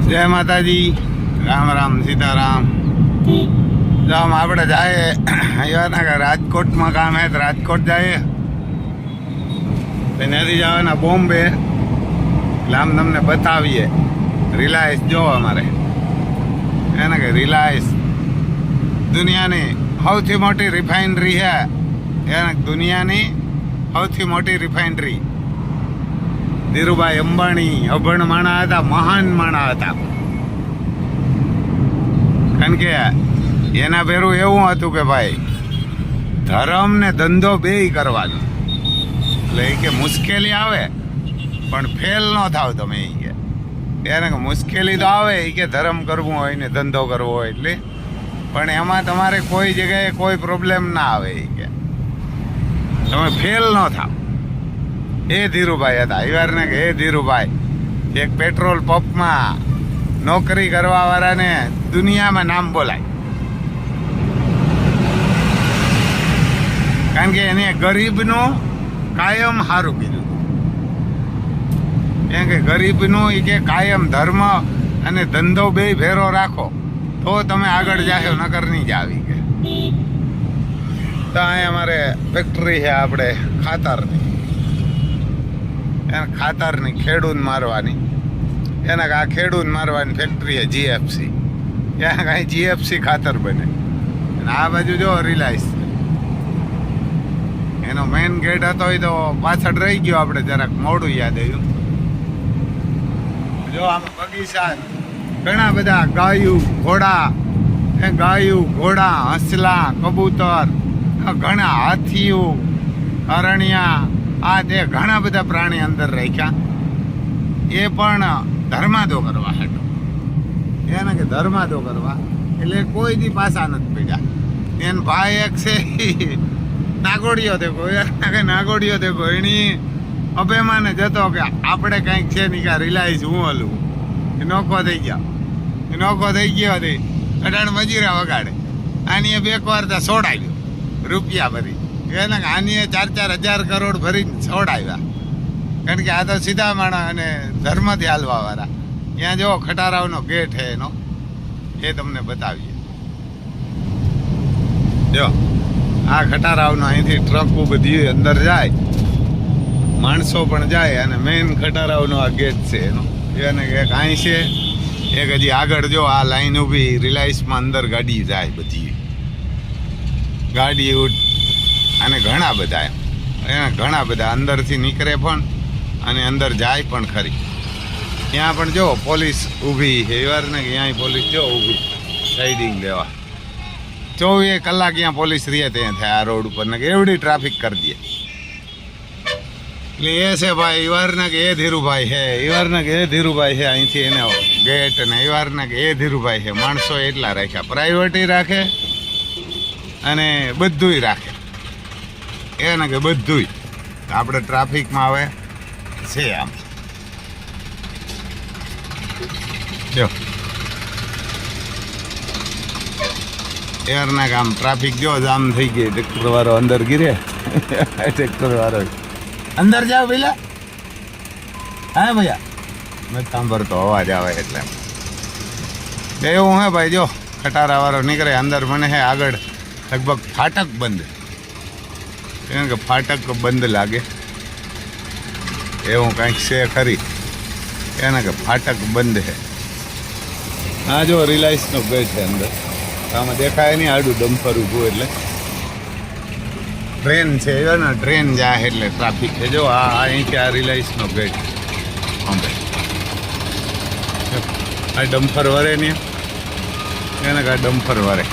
જય માતાજી, રામ રામ સીતારામ. જો આમ આપણે જાય અહીંયાના કે રાજકોટમાં કામ હે તો રાજકોટ જાય, ત્યાંથી જવાના બોમ્બે. એટલે આમ તમને બતાવીએ રિલાયન્સ. જો અમારે એને કે રિલાયન્સ દુનિયાની સૌથી મોટી રિફાઇનરી છે. એને દુનિયાની સૌથી મોટી રિફાઇનરી. ધીરુભાઈ અંબાણી અભણ માણા હતા, મહાન માણા હતા. કારણ કે એના ભેરું એવું હતું કે ભાઈ ધર્મ ને ધંધો બેય કરવાનો. એટલે એ કે મુશ્કેલી આવે પણ ફેલ ન થાવ તમે. એ કે એને કે મુશ્કેલી તો આવે, એ કે ધર્મ કરવું હોય ને ધંધો કરવો હોય એટલે, પણ એમાં તમારે કોઈ જગ્યાએ કોઈ પ્રોબ્લેમ ના આવે. એ કે તમે ફેલ ન થાવ. એ ધીરુભાઈ હતા. એવારને કે એ ધીરુભાઈ એક પેટ્રોલ પંપમાં નોકરી કરવા વાળાને દુનિયામાં નામ બોલાય. કારણ કે એને ગરીબનું કાયમ સારું કીધું. એમ કે ગરીબનું એ કે કાયમ ધર્મ અને ધંધો બે ભેરો રાખો તો તમે આગળ જાશો, નકર નહીં જ આવી. કે તો અહીંયા અમારે ફેક્ટરી છે આપણે ખાતરની. એને ખાતરની ખેડૂત મારવાની. એને આ ખેડૂત મારવાની ફેક્ટરી છે જીએફસી. એને કાંઈ જીએફસી ખાતર બને. અને આ બાજુ જો રિલાયન્સ. એનો મેઇન ગેટ હતો એ તો પાછળ રહી ગયો, આપણે જરાક મોડું યાદ આવ્યું. જો આમ બગીચા ઘણા બધા ગાયું ઘોડા હંસલા કબૂતર, ઘણા હાથીઓ, અરણ્યા, આ તે ઘણા બધા પ્રાણી અંદર રાખ્યા. એ પણ ધર્માદો કરવા હતો. એને કે ધર્માદો કરવા એટલે કોઈ દી પાછા નથી પડ્યા. એને ભાઈ એક છે નાગોડિયો દેખો, નાગોડિયો દેખો. એની અભિમાન જતો કે આપણે કંઈક છે નહીં કે રિલાયન્સ હું હલું. એ નોખો થઈ ગયો હતી. અઢાણ મજીરા વગાડે. આની બે વાર તો છોડાવ્યો રૂપિયા ભરી. એને આની 4,000 કરોડ ભરીને છોડાવ્યા. કારણ કે આ તો સીધા માણસ અને ધર્મથી હાલવા વાળા. ત્યાં જો ખટારાવનો ગેટ છે એનો, એ તમને બતાવીએ. જો આ ખટારાવનો અહીંથી ટ્રકો બધી અંદર જાય, માણસો પણ જાય. અને મેઇન ખટારાવનો આ ગેટ છે એનો. એને એક અહીં છે, એક હજી આગળ જો આ લાઈન ઊભી રિલાયન્સમાં અંદર ગાડી જાય. બધી ગાડી અને ઘણા બધા અંદરથી નીકળે પણ અને અંદર જાય પણ ખરી. ત્યાં પણ જો પોલીસ ઊભી છે. એવાર ને ક્યાંય પોલીસ જો ઊભી સાઈડિંગ લેવા. 24 કલાક ત્યાં પોલીસ રહે ત્યાં થાય આ રોડ ઉપર. ને એવડી ટ્રાફિક કરી દે. એટલે એ છે ભાઈ એવારના કે એ ધીરુભાઈ છે. એવારના કે એ ધીરુભાઈ છે. અહીંથી એને ગેટ ને એવારના કે એ ધીરુભાઈ છે. માણસો એટલા રાખ્યા, પ્રાઇવેટી રાખે અને બધુંય રાખે. એને કે બધુંય આપણે ટ્રાફિકમાં આવે છે. આમ જો એરના કે આમ ટ્રાફિક જો જામ થઈ ગઈ. ટ્રેક્ટર વાળો અંદર ગીરે. ટ્રેક્ટર વાળો અંદર જાવ પેલા. હા ભૈયા મેં સાંભળતો અવાજ આવે એટલે એવું હે ભાઈ. જો ખટારા વાળો નીકળે અંદર. મને હે આગળ લગભગ ફાટક બંધ. કેમ કે ફાટક બંધ લાગે એવું કંઈક છે ખરી. એને કે ફાટક બંધ છે. હા જો રિલાયન્સનો ગેટ છે અંદર. આમાં દેખાય નહીં આડું ડમ્પર ઊભું એટલે ટ્રેન છે. ને ટ્રેન જાય એટલે ટ્રાફિક છે. જો આ અહીંથી આ રિલાયન્સનો ગેટ અંબે આ ડમ્પર વરે ને એને કે ડમ્પર વરે.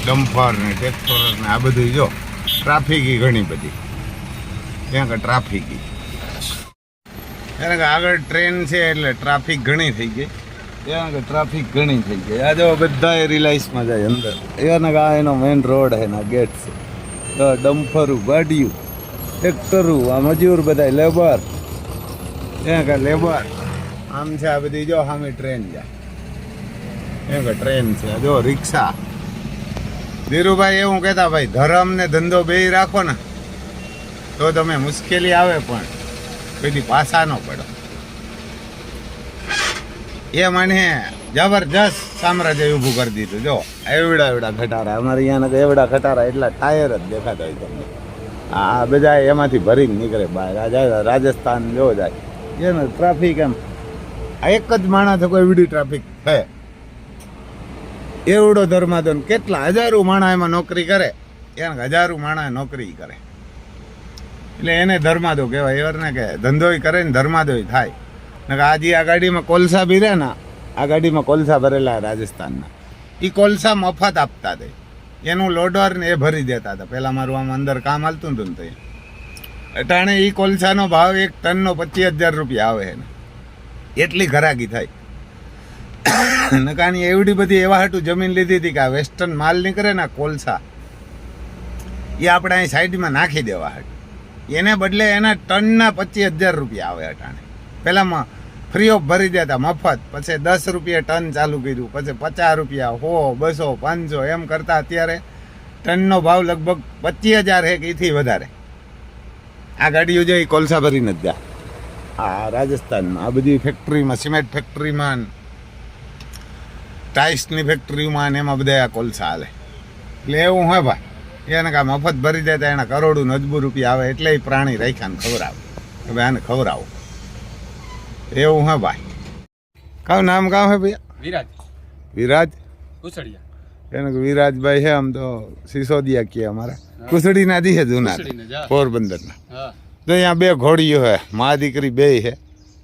ડમ્પર ને ટ્રેક્ટર ને આ બધું જો ટ્રાફિકી ઘણી બધી. ત્યાં કે ટ્રાફિકી એને કે આગળ ટ્રેન છે એટલે ટ્રાફિક ઘણી થઈ ગઈ. ત્યાં કે ટ્રાફિક ઘણી થઈ ગઈ. આ જો બધા રિલાયન્સમાં જાય અંદર. એને કે આ એનો મેઇન રોડ છે ને ગેટ છે. તો ડમ્પરું, ગાડીયું, ટ્રેક્ટરું, આ મજૂર બધા લેબર. ત્યાં કે લેબર આમ છે. આ બધી જો સામે ટ્રેન જાય. એમ કે ટ્રેન છે. જો રિક્ષા. ધીરુભાઈ એવું કહેતા ભાઈ ધર્મ ને ધંધો બેય રાખો ને તો તમે મુશ્કેલી આવે પણ કોઈ પાછા ન પડો. એ મને જબરજસ્ત સામ્રાજ્ય ઊભું કરી દીધું. જો એવડા એવડા ખટારા, અમારે અહીંયા એવડા ખટારા એટલા ટાયર જ દેખાતા હોય તમને. આ બધા એમાંથી ભરીને નીકળે બહાર. આ જાય રાજસ્થાન જો જાય એને ટ્રાફિક એમ આ એક જ માણસ કોઈ એવડી ટ્રાફિક છે. એવડો ધર્માદો કેટલા હજારો માણસ એમાં નોકરી કરે, એને હજારો માણસ નોકરી કરે એટલે એને ધર્માદો કહેવાય. એવરને કે ધંધોય કરે ને ધર્માદોય થાય. આજે આ ગાડીમાં કોલસા બી રહે ને, આ ગાડીમાં કોલસા ભરેલા રાજસ્થાનના, એ કોલસા મફત આપતા હતા. એનું લોડર ને એ ભરી દેતા હતા. પહેલાં મારું આમ અંદર કામ હાલતું હતું ને તો અટાણે એ કોલસાનો ભાવ 1 ટનનો 25,000 રૂપિયા આવે ને, એટલી ઘરાકી થાય. નકાની એવડી બધી એવા હાટું જમીન લીધી હતી કે આ વેસ્ટર્ન માલ નીકળે ને કોલસા એ આપણે અહીં સાઈડમાં નાખી દેવા હાટું. એને બદલે એના ટનના 25,000 રૂપિયા આવે અટાણે. પહેલાંમાં ફ્રી ઓફ ભરી દેતા મફત, પછી 10 રૂપિયા ટન ચાલુ કર્યું, પછી 50 રૂપિયા, 100, 200, 500 એમ કરતા અત્યારે ટનનો ભાવ લગભગ 25,000 છે કે એથી વધારે. આ ગાડીઓ જો એ કોલસા ભરી નથી ગયા. આ રાજસ્થાનમાં આ બધી ફેક્ટરીમાં, સિમેન્ટ ફેક્ટરીમાં, ટાઇલ્સની ફેક્ટરીમાં એમાં બધા આ કોલસા હાલે. એટલે એવું હોય ભાઈ, એને કાં મફત ભરી દેતા એના કરોડો નજબૂ રૂપિયા આવે એટલે પ્રાણી રાખ્યાને ખવડાવે કે ભાઈ આને ખવડાવો. એવું હે ભાઈ. કાવ નામ કામ હે ભૈયા? વિરાજ. વિરાજ કુસડિયા. એને વિરાજભાઈ હે, આમ તો સિસોદિયા કે અમારા કુસડીના દી હે જૂના પોરબંદરના. તો અહીંયા 2 ઘોડીઓ હે, મા દીકરી 2 હે.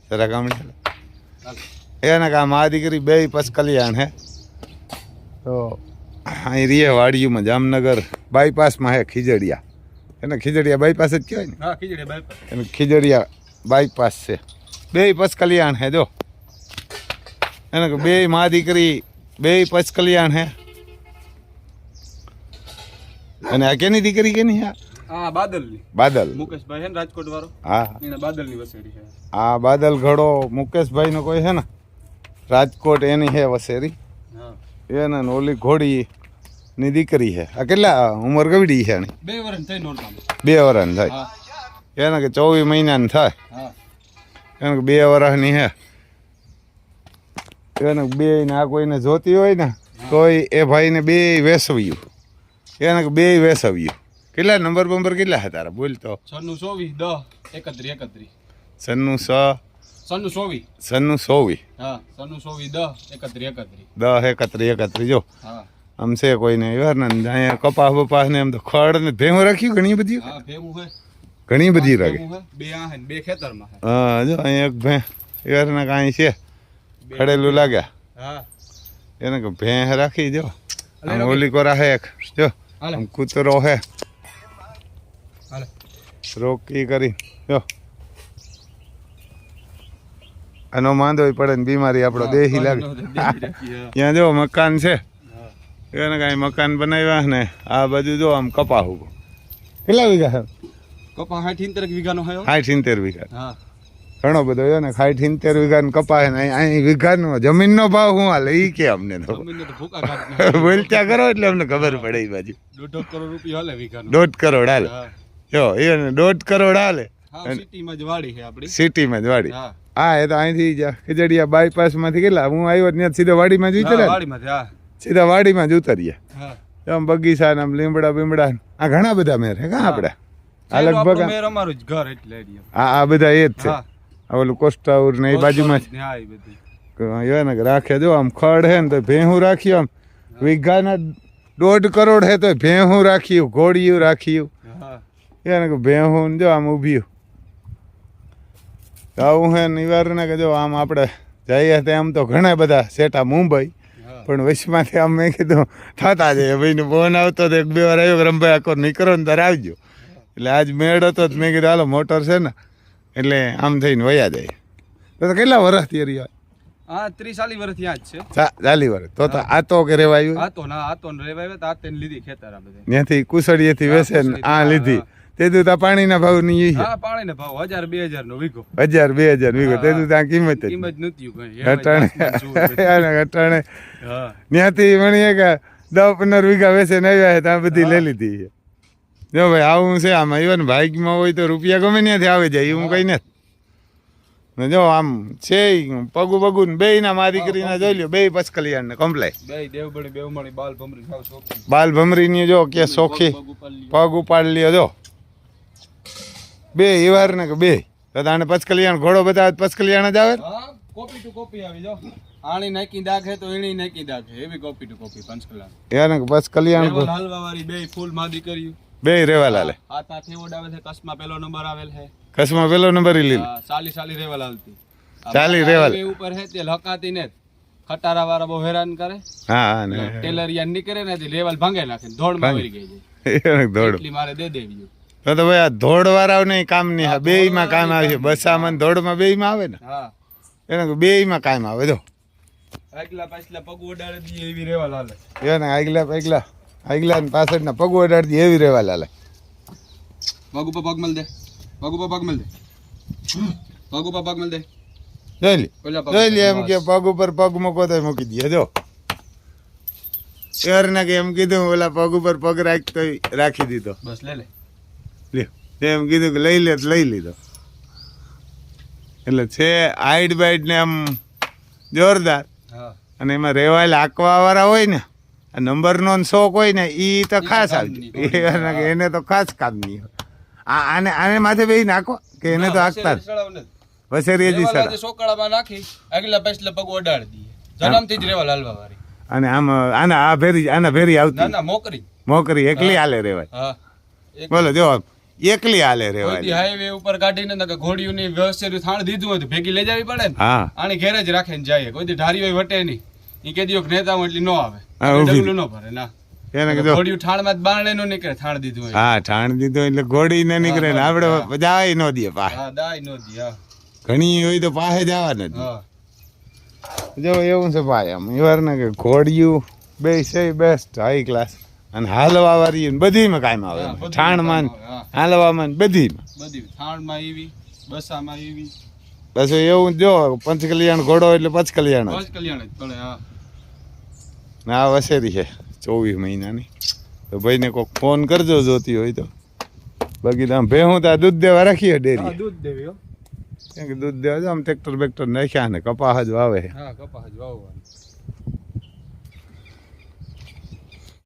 જરા ગામડી એને કા મા દીકરી 2 પસ કલ્યાણ હે. તો અહીં રીએ વાડીઓમાં જામનગર બાયપાસમાં હે ખીજડીયા. એને ખીજડીયા બાયપાસ જ કહેવાય ને? હા, ખીજડીયા બાયપાસ. એને ખીજડીયા બાયપાસ છે. 2 પસ કલ્યાણ હે. જો એને 2 મા દીકરી 2 પસ કલ્યાણ હે. અને આ કેની દીકરી કેની? હા, બાદલની. બાદલ મુકેશભાઈ હે ને રાજકોટ વાળો. હા, એને બાદલની વસેરી છે. આ બાદલ ઘડો મુકેશભાઈ નો કોઈ છે ને રાજકોટ, એની હે વસેરી. હા, એને ઓલી ઘોડી ની દીકરી હે. આ કેટલા ઉંમર કવડી છે એની? 2 વર્ષ થઈ નોરતા. 2 વર્ષ થાય. એને કે 24 મહિનાની થાય. હા, એને કે 2 વર્ષની હે. એને 2 ને આ કોઈને જોતી હોય ને તોય એ ભાઈને 2 વેસવ્યું. એને કે 2 વેસવ્યું. કેટલા નંબર કેટલા હતા તારા? બોલ તો. 96 10 31 31. 96. હા, 96 10 31 10 31. જો હા, આમ છે કોઈને યાર ને અહીંયા કપાસ બપાસ ને એમ તો ખડ ને ભેહું રાખ્યું ઘણી બધી. હા, ભેગું હે. ઘણી બધી રાખી. 2 આ હે 2 ખેતરમાં હે. હા, જો અહીંયા એક ભેં યાર ને કાંઈ છે ખડેલું લાગ્યા. હા, એને કે ભેં રાખી. જો આમ ઓલી કોરા હે એક. જો આમ કૂતરો હે. હાલે રોકી કરી. જો આનો માંદો પડે ને બીમારી આપણો દેહી લાગે. ત્યાં જો મકાન છે, એને કાંઈ મકાન બનાવ્યા ને આ બાજુ જો આમ કપા ઉભો. કેટલા વીઘા છે? કપા 60 વીઘાનો હે. 60 વીઘા. હા, ઘણો બધો છે ને. 60 વીઘા ને કપા છે ને અહીં વીઘાનો જમીનનો ભાવ શું હાલે એ કે અમને તો બોલતા કરો એટલે અમને ખબર પડે. એ બાજુ 1.5 કરોડ રૂપિયા હાલે વીઘાનો. 1.5 કરોડ હાલે. જો એને 1.5 કરોડ હાલે. સિટીમાં જ વાડી છે આપણી. સિટીમાં જ વાડી. હા, હા, એ તો અહીંથી ખીજડીયા બાયપાસ માંથી કેટલા હું આવ્યો ત્યાં સીધા વાડીમાં જ ઉતર્યા. વાડીમાંથી. હા, સીધા વાડીમાં જ ઉતર્યા. હા, આમ બગીચા ને આમ લીમડા બીમડા આ ઘણા બધા મેર હે. કાં આપણે આ લગભગ મેર અમારું જ ઘર એટલે એરિયા. આ બધા એ જ છે. હા, આ ઓલું કોસ્ટાઉર ને એ બાજુમાં જ હા, એ બધી ને રાખે. જો આમ ખડ હે ને તો ભેહું રાખ્યું. આમ વીઘાના 1.5 કરોડ હે તો ભેહું રાખ્યું, ઘોડિયું રાખ્યું. હા, એને કે ભેહું જો આમ ઊભ્યું. આવું હે નિવારણ કે જો આમ આપણે જઈએ તો આમ તો ઘણા બધા સેટા મુંબઈ, પણ વચમાંથી આમ મેં કીધું થતા જાય ભાઈને ફોન આવતો તો 1-2 વાર આવ્યો કે રમભાઈ આખો નીકળો ને તારે આવજો. એટલે આજ મેળ હતો તો મેં કીધું હાલો મોટર છે ને એટલે આમ થઈને વયા જાય. તો કેટલા વર્ષથી રહ્યા? હા, 30-40 વર્ષ ત્યાં જ છે. 40 વર્ષ. તો આ તો કે રેવાયું? આ તો રેવાયું. આ તેને લીધી ખેતર આ બધે. ત્યાંથી કુસડીએથી વેસે ને આ લીધી. તે તું ત્યાં પાણીના ભાવ ની? હા, પાણીના ભાવ 1000-2000 નો વીઘો. 1000-2000 વીઘો. તે તું ત્યાં કિંમત નથી કઈ. ઘટાણે ત્યાંથી મણીએ કે 10-15 વીઘા વેસે ને આવ્યા ત્યાં બધી લઈ લીધી છે. જો ભાઈ આવું છે આમાં. ઇવન ભાઈકમાં હોય તો રૂપિયા ગમે ત્યાંથી આવી જાય. હું કઈ નથી. ને જો આમ છે પગું બગું બે ના મારી કરીને જોઈ લ્યો બે પછ કલ્યાણ ને કમ્પ્લાય બે દેવબડી બેવ મળી બાલ ભમરી સાવ સોખી બાલ ભમરી ની જો કે સોખી પગ ઉપર લ્યો. પગ ઉપાડ લ્યો જો બે એવાર ને કે બે તો તાને પછ કલ્યાણ ઘોડો બતાવે પછ કલ્યાણ જ આવે ને? હા કોપી ટુ કોપી આવી જો આણી નાખી દાખે તો એણી નાખી દાખે એવી કોપી ટુ કોપી પંચકલા એને કે પછ કલ્યાણ લેવલ હાલવા વાળી બે ફૂલ માદી કર્યું બે રેવા લાલે હાથ હાથ એવોર્ડ આવે છે કસમાં પહેલો નંબર આવેલ છે કસમાં પેલો નંબર લીધો સાલી રેવલ હાલતી ચાલી રેવલ. હાઈવે ઉપર હે તે લકાતી ને ખટારા વાળા બહુ હેરાન કરે હા હા ને ટેલરિયા નીકળે ને તે રેવલ ભાંગે નાખે ધોડ માં વળી ગઈ છે એને દોડ એટલી મારે દે દેવી તો ભાઈ આ ધોડ વાળા નહીં કામ નહીં હા બે માં કામ આવે છે બસામાં ને દોડમાં બે માં આવે ને હા એને બે માં કામ આવે જો આગલા પાછલા પગ ઓડાડે દી એવી રેવલ હાલે એને આગલા ને પાછળના પગ ઓડાડતી એવી રેવા લાલે પગ ઉપર પગ મલ દે પગ ઉપર પગ મલ દે પગ ઉપર પગ મલ દે જોઈ લે ઓલા પગ જોઈ લે એમ કે પગ ઉપર પગ મૂકો તો મૂકી દે જો એરના કે એમ કીધું ઓલા પગ ઉપર પગ રાખતો રાખી દીધો બસ લે લે લ્યો એમ કીધું કે લઈ લે તો લઈ લીધો એટલે છે હાઈટ બાઈટ ને આમ જોરદાર હા અને એમાં રેવાયેલા આંકવા વાળા હોય ને આ નંબરનો શોખ હોય ને એ તો ખાસ આવજો એને તો ખાસ કામ નહીં હોય આને માથે બે નાખો કે એને તો હાંકતા વસેરી જ સર સોકડામાં નાખી આગલા પાછલા પગ ઓડાડી દઈએ જન્મથી જ રેવલ હાલવા વાળી અને આમ આના ભેરી ના આવતી ના મોકરી મોકરી એકલી હાલે રેવાય હા બોલો જો એકલી હાલે રેવાય હાઈવે ઉપર કાઢીને ને ઘોડીઓની વ્યવસ્થિત થાણ દીધું હોય તો ભેગી લઈ જવી પડે ને હા આની ઘેર જ રાખે ને જાય કોઈ દી ઢારી હોય વટે નહીં ઈ કે દિયો નેતા હોય એટલી ન આવે હા, ઊભી. ડગલું ન ભરે ના એને કીધું ઘોડીયું ઠાણમાં જ બારણે નો નીકળે થાણ દીધું હોય હા ઠાણ દીધો એટલે ઘોડી ને નીકળે ને આપડે જાય ન દે પાસે હા દાય નો દી હા ઘણી હોય તો પાસે જવા નથી હા જો એવું છે ભાઈ આમ એવાર ને કે ઘોડિયું બે છે બેસ્ટ હાઈ ક્લાસ અને હાલવા વાળી ને બધીમાં કાયમ આવે હા, બધીમાં ઠાણમાં ને કામ આવે, હા. હાલવામાં ને બધીમાં બધી થાણમાં એવી બસામાં એવી બસ એવું જો પંચકલ્યાણ ઘોડો એટલે પંચકલ્યાણ જ બસ કલ્યાણ જ પડે હા ને આ વસેરી છે 24 મહિનાની તો ભાઈને કોઈક ફોન કરજો જોતી હોય તો બાકી તો આમ ભેહું તો આ દૂધ દેવા રાખીએ ડેરી દૂધ દેવી હો કેમ કે દૂધ દેવા જો આમ ટ્રેક્ટર બેક્ટર નાખ્યા ને કપાસ જ વાવે હા કપાસ જ વાવવાનું